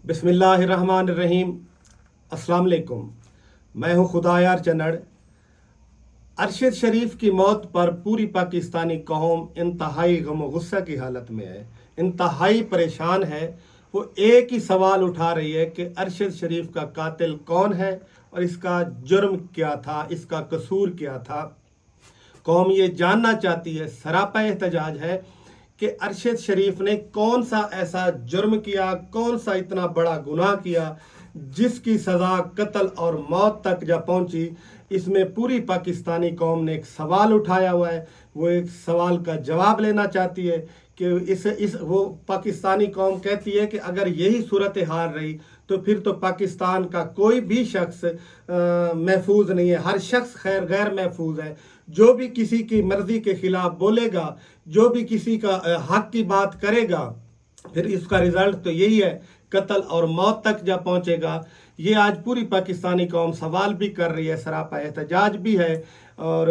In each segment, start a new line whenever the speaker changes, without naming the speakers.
बिस्मिल्लाहिर्रहमानिर्रहीम। अस्सलाम वालेकुम। मैं हूं खुदायार चन्नड़। अरशद शरीफ की मौत पर पूरी पाकिस्तानी कौम इंतहाई गम और गुस्सा की हालत में है, इंतहाई परेशान है। वो एक ही सवाल उठा रही है कि अरशद शरीफ का कातिल कौन है और इसका जुर्म क्या था, इसका कसूर क्या था। कौम ये जानना चाहती है, सरापा एहतजाज है कि अरशद शरीफ ने कौन सा ऐसा जुर्म किया, कौन सा इतना बड़ा गुनाह किया जिसकी सज़ा कत्ल और मौत तक जब पहुंची। इसमें पूरी पाकिस्तानी कौम ने एक सवाल उठाया हुआ है। वो एक सवाल का जवाब लेना चाहती है कि वो पाकिस्तानी कौम कहती है कि अगर यही सूरत हाल रही तो फिर तो पाकिस्तान का कोई भी शख्स महफूज नहीं है, हर शख्स गैर महफूज है। जो भी किसी की मर्जी के खिलाफ बोलेगा, जो भी किसी का हक की बात करेगा, फिर इसका रिजल्ट तो यही है, कत्ल और मौत तक जा पहुंचेगा। ये आज पूरी पाकिस्तानी कौम सवाल भी कर रही है, सरापा एहतजाज भी है। और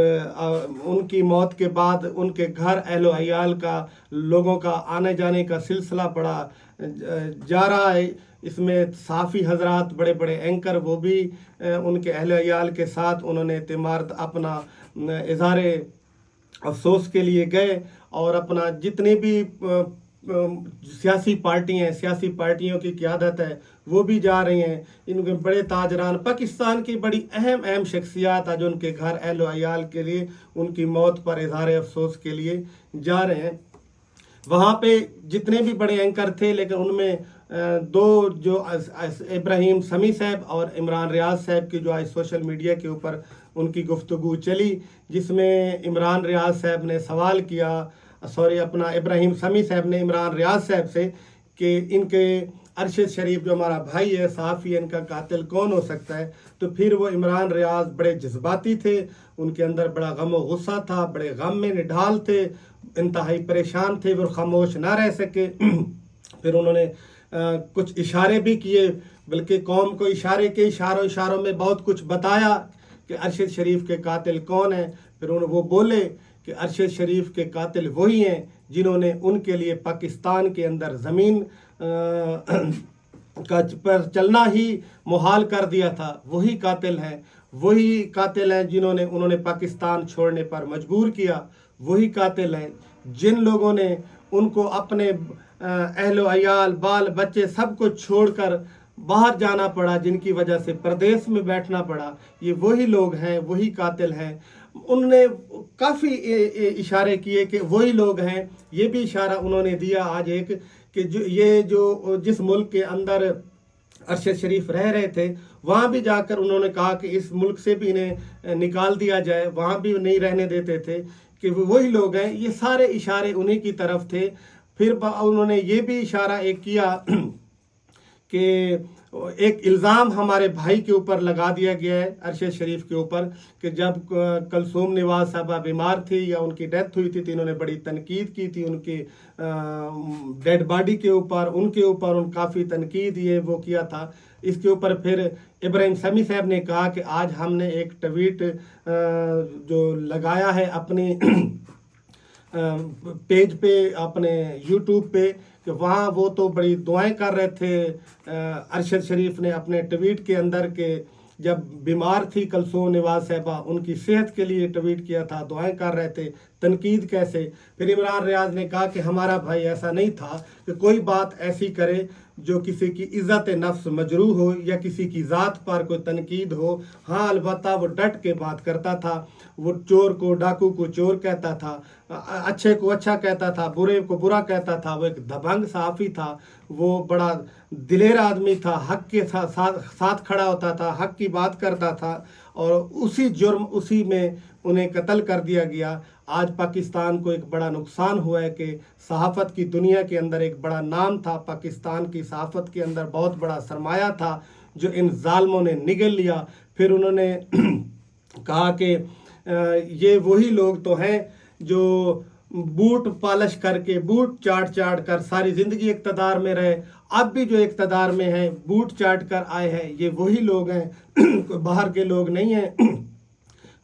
उनकी मौत के बाद उनके घर अहलो अयाल का, लोगों का आने जाने का सिलसिला बड़ा जा रहा है। इसमें साफ़ी हजरात, बड़े बड़े एंकर, वो भी उनके अहले अयाल के साथ उन्होंने तिमारत अपना इज़हार अफसोस के लिए गए और अपना जितने भी सियासी पार्टियों की क़यादत है वो भी जा रही हैं। इनके बड़े ताजरान, पाकिस्तान की बड़ी अहम शख्सियात आज उनके घर अहलो अयाल के लिए, उनकी मौत पर इज़हार अफसोस के लिए जा रहे हैं। वहाँ पे जितने भी बड़े एंकर थे, लेकिन उनमें दो जो इब्राहिम समी साहब और इमरान रियाज साहब की जो आज सोशल मीडिया के ऊपर उनकी गुफ्तगू चली, जिसमें इमरान रियाज साहब ने सवाल किया, अपना इब्राहिम समी साहब ने इमरान रियाज साहब से कि इनके अरशद शरीफ जो हमारा भाई है, सहाफ़ी है, इनका कातिल कौन हो सकता है। तो फिर वो इमरान रियाज बड़े जज्बाती थे, उनके अंदर बड़ा गम और गुस्सा था, बड़े गम में निढाल थे, इंतहाई परेशान थे, वो खामोश ना रह सके। फिर उन्होंने कुछ इशारे भी किए, बल्कि कौम को इशारों में बहुत कुछ बताया कि अरशद शरीफ के कातिल कौन है। फिर वो बोले कि अरशद शरीफ के कातिल वही हैं जिन्होंने उनके लिए पाकिस्तान के अंदर ज़मीन का पर चलना ही मुहाल कर दिया था। वही कातिल हैं जिन्होंने उन्होंने पाकिस्तान छोड़ने पर मजबूर किया। वही कातिल हैं जिन लोगों ने उनको अपने अहलो अयाल, बाल बच्चे सब कुछ छोड़कर बाहर जाना पड़ा, जिनकी वजह से प्रदेश में बैठना पड़ा। ये वही लोग हैं, वही कातिल हैं। उन्होंने काफ़ी इशारे किए कि वही लोग हैं। ये भी इशारा उन्होंने दिया आज एक कि जिस मुल्क के अंदर अरशद शरीफ रह रहे थे, वहाँ भी जाकर उन्होंने कहा कि इस मुल्क से भी इन्हें निकाल दिया जाए, वहाँ भी नहीं रहने देते थे, कि वही लोग हैं। ये सारे इशारे उन्हीं की तरफ थे। फिर उन्होंने ये भी इशारा एक किया कि एक इल्ज़ाम हमारे भाई के ऊपर लगा दिया गया है, अरशद शरीफ के ऊपर, कि जब कलसूम नवाज साहबा बीमार थी या उनकी डेथ हुई थी तो इन्होंने बड़ी तनकीद की थी उनकी डेड बॉडी के ऊपर, उन काफ़ी तनकीद ये वो किया था। इसके ऊपर फिर इब्राहिम समी साहब ने कहा कि आज हमने एक ट्वीट जो लगाया है अपनी पेज पे, अपने यूट्यूब पे, कि वहाँ वो तो बड़ी दुआएं कर रहे थे। अरशद शरीफ ने अपने ट्वीट के अंदर के जब बीमार थी कलसूम नवाज साहबा, उनकी सेहत के लिए ट्वीट किया था, दुआएं कर रहे थे, तनकीद कैसे। फिर इमरान रियाज ने कहा कि हमारा भाई ऐसा नहीं था कि कोई बात ऐसी करे जो किसी की इज़्ज़त नफ्स मजरूह हो या किसी की ज़ात पर कोई तनकीद हो। हाँ, अलबत्ता वो डट के बात करता था। वो चोर को, डाकू को चोर कहता था, अच्छे को अच्छा कहता था, बुरे को बुरा कहता था। वो एक दबंग सहाफ़ी था, वो बड़ा दिलेर आदमी था, हक़ के साथ खड़ा होता था, हक़ की बात करता था। और उसी में उन्हें कत्ल कर दिया गया। आज पाकिस्तान को एक बड़ा नुकसान हुआ है कि सहाफ़त की दुनिया के अंदर एक बड़ा नाम था, पाकिस्तान की सहाफ़त के अंदर बहुत बड़ा सरमाया था जो इन जालिमों ने निगल लिया। फिर उन्होंने कहा कि ये वही लोग तो हैं जो बूट पॉलिश करके, बूट चाट कर सारी ज़िंदगी इक़्तिदार में रहे, अब भी जो इक़्तिदार में हैं बूट चाट कर आए हैं, ये वही लोग हैं, बाहर के लोग नहीं हैं।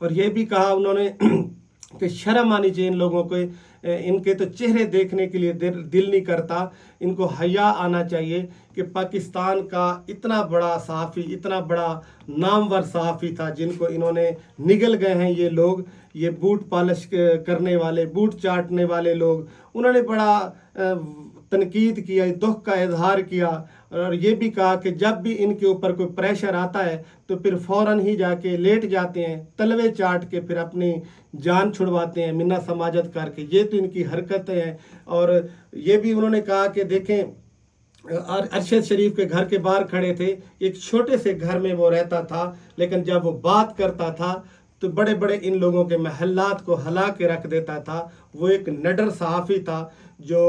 और ये भी कहा उन्होंने कि शर्म आनी चाहिए इन लोगों को, इनके तो चेहरे देखने के लिए दिल नहीं करता। इनको हया आना चाहिए कि पाकिस्तान का इतना बड़ा सहाफ़ी, इतना बड़ा नामवर सहाफ़ी था, जिनको इन्होंने निगल गए हैं ये लोग, ये बूट पॉलिश करने वाले, बूट चाटने वाले लोग। उन्होंने बड़ा तनकीद किया, दुख का इजहार किया और ये भी कहा कि जब भी इनके ऊपर कोई प्रेशर आता है तो फिर फ़ौरन ही जाके लेट जाते हैं, तलवे चाट के फिर अपनी जान छुड़वाते हैं मिन्ना समाजत करके। ये तो इनकी हरकतें हैं। और ये भी उन्होंने कहा कि देखें, अरशद शरीफ के घर के बाहर खड़े थे, एक छोटे से घर में वो रहता था, लेकिन जब वो बात करता था तो बड़े बड़े इन लोगों के महल्लात को हिला के रख देता था। वो एक निडर सहाफ़ी था जो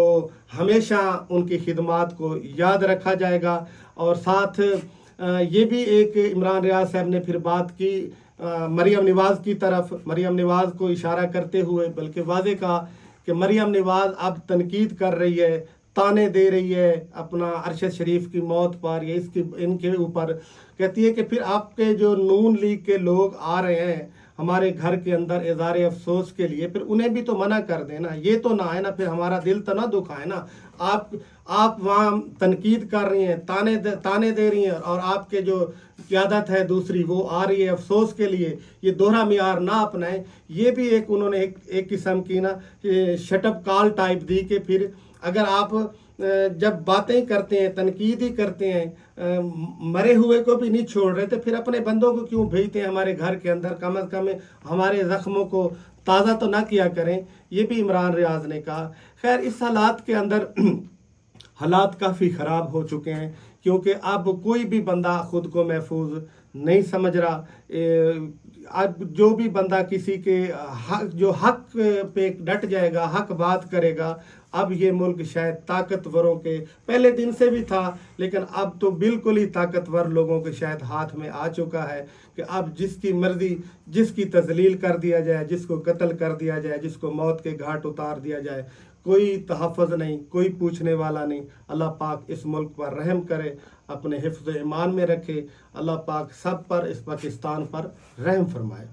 हमेशा उनकी खिदमात को याद रखा जाएगा। और साथ ये भी एक इमरान रियाज साहब ने फिर बात की मरियम नवाज़ की तरफ, मरियम नवाज़ को इशारा करते हुए बल्कि वाज़े कहा कि मरियम नवाज़ अब तनकीद कर रही है, ताने दे रही है अपना अरशद शरीफ की मौत पर या इनके ऊपर। कहती है कि फिर आपके जो नून लीग के लोग आ रहे हैं हमारे घर के अंदर इज़हार अफसोस के लिए, फिर उन्हें भी तो मना कर देना, ये तो ना है ना, फिर हमारा दिल तो ना दुखाए ना। आप वहाँ तनकीद कर रही हैं, ताने दे रही हैं, और आपके जो क़यादत है दूसरी वो आ रही है अफसोस के लिए। ये दोहरा मियार ना अपनाएं। ये भी एक उन्होंने एक किस्म की ना शटअप कॉल टाइप दी कि फिर अगर आप जब बातें करते हैं, तनकीद ही करते हैं, मरे हुए को भी नहीं छोड़ रहे, तो फिर अपने बंदों को क्यों भेजते हैं हमारे घर के अंदर? कम अज़ कम हमारे ज़ख्मों को ताज़ा तो ना किया करें। ये भी इमरान रियाज ने कहा। खैर, इस हालात के अंदर हालात काफ़ी ख़राब हो चुके हैं, क्योंकि अब कोई भी बंदा ख़ुद को महफूज नहीं समझ रहा। अब जो भी बंदा किसी के हक पे डट जाएगा, हक बात करेगा, अब ये मुल्क शायद ताकतवरों के पहले दिन से भी था, लेकिन अब तो बिल्कुल ही ताकतवर लोगों के शायद हाथ में आ चुका है कि अब जिसकी मर्जी जिसकी तजलील कर दिया जाए, जिसको कत्ल कर दिया जाए, जिसको मौत के घाट उतार दिया जाए। कोई तहफ़्फ़ुज़ नहीं, कोई पूछने वाला नहीं। अल्लाह पाक इस मुल्क पर रहम करे, अपने हिफ्ज़ ईमान में रखे। अल्लाह पाक सब पर, इस पाकिस्तान पर रहम फरमाए।